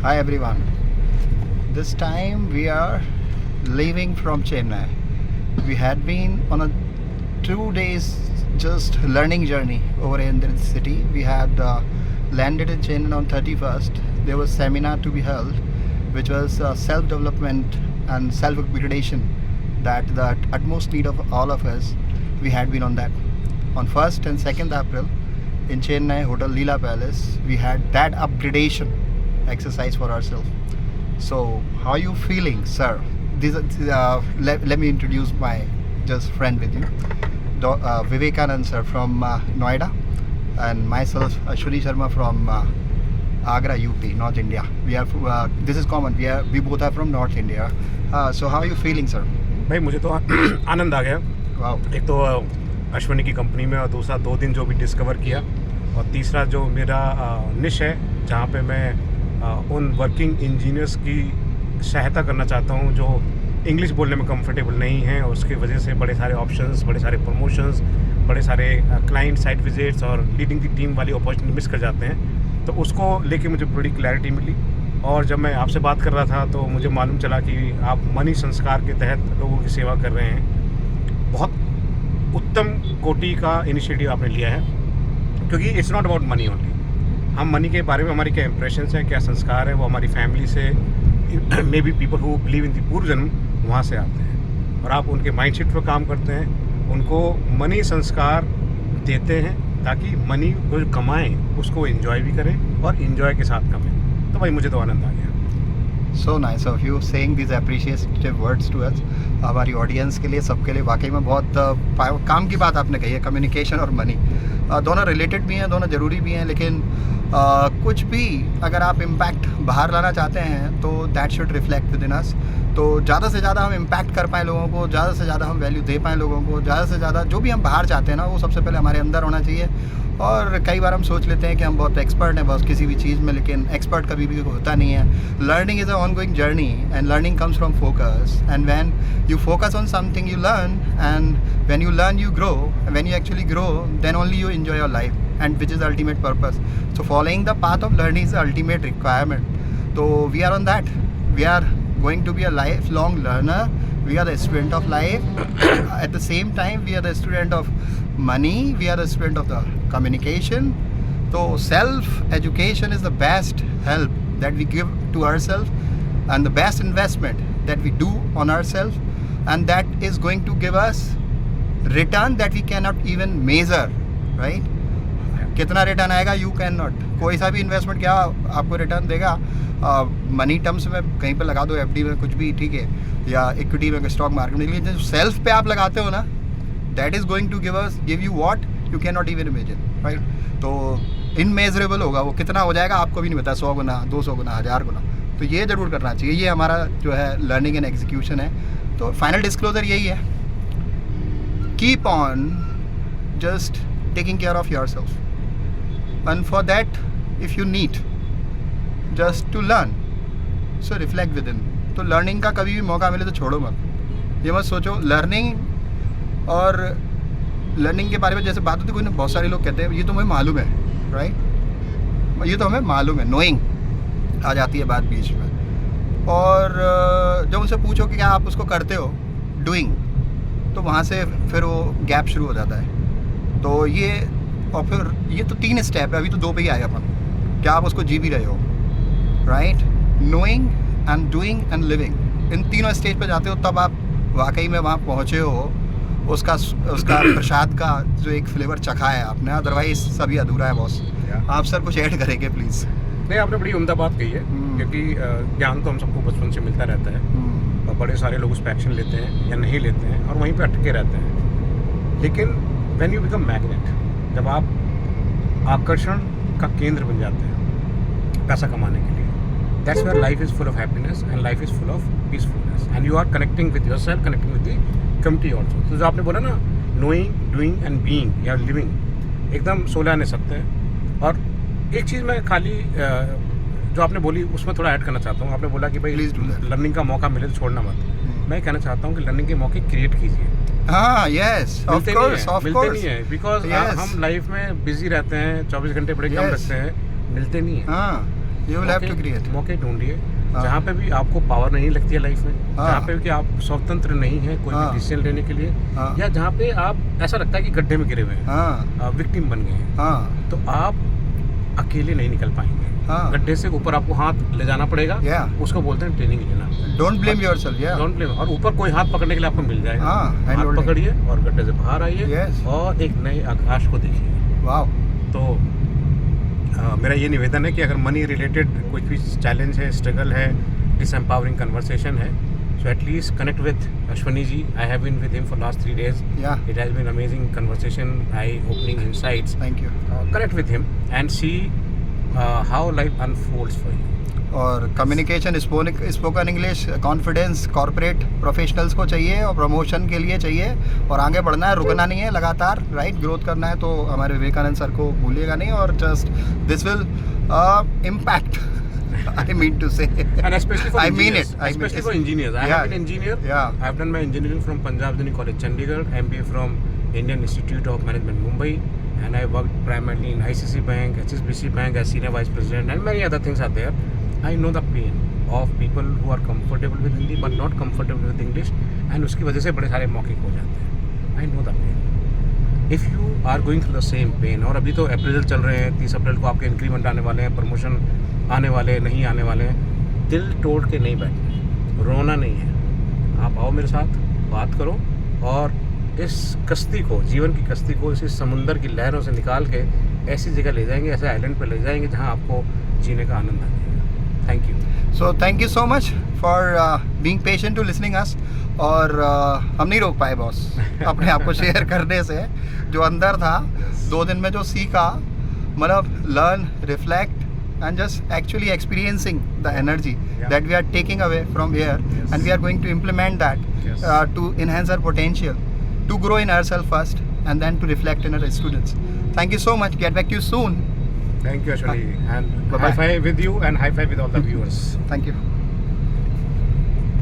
Hi everyone. This time we are leaving from Chennai. We had been on a 2 days just learning journey over in the city. We had landed in Chennai on 31st. There was seminar to be held, which was self-development and self-upgradation that the utmost need of all of us. We had been on that. On 1st and 2nd April in Chennai Hotel Leela Palace, we had that upgradation exercise for ourselves. So, how are you feeling, sir? Let me introduce my just friend with you, Vivekanand sir from Noida, and myself, Ashwini Sharma from Agra, UP, North India. We are this is common. We both are from North India. So, how are you feeling, sir? भाई मुझे तो आनंद आ गया। Wow. एक तो अश्वनी की company में, और दूसरा 2 दिन जो भी डिस्कवर किया, और तीसरा जो मेरा निश है जहाँ पे मैं उन वर्किंग इंजीनियर्स की सहायता करना चाहता हूँ जो इंग्लिश बोलने में कंफर्टेबल नहीं हैं, और उसकी वजह से बड़े सारे ऑप्शंस, बड़े सारे प्रमोशंस, बड़े सारे क्लाइंट साइट विजिट्स और लीडिंग दी टीम वाली अपॉर्चुनिटी मिस कर जाते हैं। तो उसको लेके मुझे बड़ी क्लैरिटी मिली, और जब मैं आपसे बात कर रहा था तो मुझे मालूम चला कि आप मनी संस्कार के तहत लोगों की सेवा कर रहे हैं। बहुत उत्तम कोटि का इनिशिएटिव आपने लिया है, क्योंकि it's not about money only. हम मनी के बारे में हमारी क्या इंप्रेशंस हैं, क्या संस्कार है, वो हमारी फैमिली से, may be people who believe in the पूर्व जन्म, वहाँ से आते हैं, और आप उनके माइंडसेट पर काम करते हैं, उनको मनी संस्कार देते हैं ताकि मनी को कमाएं उसको एंजॉय भी करें और एंजॉय के साथ कमाएं। तो भाई मुझे तो आनंद आ गया। So nice of you saying these appreciative words to us. हमारी ऑडियंस के लिए, सबके लिए वाकई में बहुत काम की बात आपने कही है। कम्युनिकेशन और मनी दोनों रिलेटेड भी हैं, दोनों ज़रूरी भी हैं, लेकिन कुछ भी अगर आप इम्पैक्ट बाहर लाना चाहते हैं तो that should reflect within us. तो ज़्यादा से ज़्यादा हम इम्पैक्ट कर पाएँ लोगों को, ज़्यादा से ज़्यादा हम वैल्यू दे पाएँ लोगों को, ज़्यादा से ज़्यादा जो भी हम बाहर चाहते हैं ना, वो सबसे पहले हमारे अंदर होना चाहिए। और कई बार हम सोच लेते हैं कि हम बहुत एक्सपर्ट हैं बस किसी भी चीज़ में, लेकिन एक्सपर्ट कभी भी होता नहीं है। Learning is a ongoing journey and learning comes from focus, and when you focus on something you learn, and when you learn you grow, and when you actually grow then only you enjoy your life, and which is the ultimate purpose. So following the path of learning is the ultimate requirement. So we are on that. We are going to be a lifelong learner. We are the student of life. At the same time we are the student of money, we are the student of the communication. So self education is the best help that we give to ourselves, and the best investment that we do on ourselves, and that is going to give us return that we cannot even measure, right? कितना return आएगा you can not. कोई सा भी investment क्या आपको return देगा, money terms में कहीं पे लगा दो, एफडी में कुछ भी, ठीक है, या इक्विटी में, स्टॉक मार्केट में, लेकिन जो सेल्फ पे आप लगाते हो ना, that is going to give you what you can not even imagine, right? तो इनमेजरेबल होगा वो, कितना हो जाएगा आपको भी नहीं पता, 100 गुना, 200 गुना, 1000 गुना। तो ये ज़रूर करना चाहिए। ये हमारा जो है लर्निंग एंड एग्जीक्यूशन है। तो फाइनल डिस्क्लोजर यही है, keep on just taking care of your self, and for that if you need just to learn, so reflect within. तो लर्निंग का कभी भी मौका मिले तो छोड़ो मत। ये मत सोचो लर्निंग, और लर्निंग के बारे में जैसे बात होती है, कोई ना, बहुत सारे लोग कहते हैं ये तो हमें मालूम है, राइट? ये तो हमें मालूम है, नोइंग आ जाती है बात बीच में। और जब उनसे पूछो कि क्या आप उसको करते हो, डूइंग, तो वहाँ से फिर वो गैप शुरू हो जाता है। तो ये, और फिर ये तो 3 स्टेप है, अभी तो 2 पे ही आए अपन। क्या आप उसको जी भी रहे हो, right? Knowing and doing and living, इन तीनों स्टेज पे जाते हो तब आप वाकई में वहाँ पहुँचे हो, उसका प्रसाद का जो एक फ्लेवर चखा है आपने, अदरवाइज सभी अधूरा है बॉस। आप सर कुछ ऐड करेंगे प्लीज़? नहीं, आपने बड़ी उम्दा बात कही है, क्योंकि ज्ञान तो हम सबको बचपन से मिलता रहता है, और बड़े सारे लोग उस पर एक्शन लेते हैं या नहीं लेते हैं, और वहीं पे अटके रहते हैं। लेकिन व्हेन यू बिकम मैग्नेट, जब आप आकर्षण का केंद्र बन जाते हैं पैसा कमाने के लिए, that's where life is full of happiness and life is full of peacefulness, and you are connecting with yourself, connecting with the community also. तो जो आपने बोला ना, नोइंग, डूइंग एंड बीइंग या लिविंग, एकदम 16 आने सत्य है। और एक चीज़ मैं खाली जो आपने बोली उसमें थोड़ा ऐड करना चाहता हूँ। आपने बोला कि भाई लर्निंग का मौका मिले तो छोड़ना मत। मैं कहना चाहता हूँ कि लर्निंग के मौके क्रिएट कीजिए। हाँ, यस, ऑफ कोर्स, मिलते नहीं है, बिकॉज हम लाइफ में बिजी रहते हैं, 24 घंटे बड़े कम रखते हैं, मिलते नहीं है। हाँ, You will have to create. मौके ढूंढिए हाँ। जहाँ पे भी आपको पावर नहीं लगती है लाइफ में, हाँ। जहाँ पे कि आप स्वतंत्र नहीं है कोई भी हाँ। डिसीजन लेने के लिए, हाँ। या जहाँ पे आप ऐसा लगता है कि गड्ढे में गिरे हुए हैं, हाँ विक्टिम बन गए हैं, हाँ तो आप अकेले नहीं निकल पाएंगे। हाँ। गड्ढे से ऊपर आपको हाथ ले जाना पड़ेगा, Yeah. उसको बोलते हैं ट्रेनिंग लेना। Don't blame yourself. या डोंट ब्लेम, और ऊपर कोई हाथ पकड़ने के लिए आपको मिल जाएगा। हाँ, hand हाथ holding. पकड़िए और गड्ढे से बाहर आइए Yes. और एक नए आकाश को देखिए। वाओ। तो मेरा ये निवेदन है कि अगर मनी रिलेटेड कोई भी चैलेंज है, स्ट्रगल है, डिसएम्पावरिंग कन्वर्सेशन है, so at least connect with Ashwani ji. I have been with him for last 3 days. या It has been amazing conversation, eye-opening insights. Thank you. Connect with him and see how life unfolds for you. और communication, spoken English, confidence corporate professionals को चाहिए और promotion के लिए चाहिए, और आगे बढ़ना है, रुकना नहीं है, लगातार राइट ग्रोथ करना है। तो हमारे विवेकानंद सर को भूलिएगा नहीं, और just this will impact I mean to say. And especially for I mean engineers. it. I mean Especially it. for engineers. I Yeah. have been engineer. Yeah. I have done my engineering from Punjab University College, Chandigarh, MBA from Indian Institute of Management, Mumbai, and I worked primarily in ICC Bank, HSBC Bank as senior vice president, and many other things are there. I know the pain of people who are comfortable with Hindi but not comfortable with English, and उसकी वजह से बड़े सारे मौके खो जाते हैं। I know the pain. If you are going through the same pain, और अभी तो अप्रैल चल रहे हैं, 30 अप्रैल को आपके इंक्रीमेंट आने वाले हैं, प्रमोशन आने वाले नहीं आने वाले हैं, दिल तोड़ के नहीं बैठना, रोना नहीं है। आप आओ मेरे साथ, बात करो, और इस कश्ती को, जीवन की कश्ती को इस समुंदर की लहरों से निकाल के ऐसी जगह ले जाएंगे, ऐसे आइलैंड पे ले जाएंगे जहाँ आपको जीने का आनंद आएगा। Thank you. So thank you so much for being patient to listening us. और हम नहीं रोक पाए बॉस अपने आप को शेयर करने से, जो अंदर था 2 दिन में जो सीखा, मतलब learn, reflect and just actually experiencing the energy Yeah. that we are taking away from here. Yes. And we are going to implement that Yes. to enhance our potential, to grow in ourselves first, and then to reflect in our students. Thank you so much. Get back to you soon. Thank you, Ashwani. And Bye-bye. high five with you and high five with all the viewers. Thank you.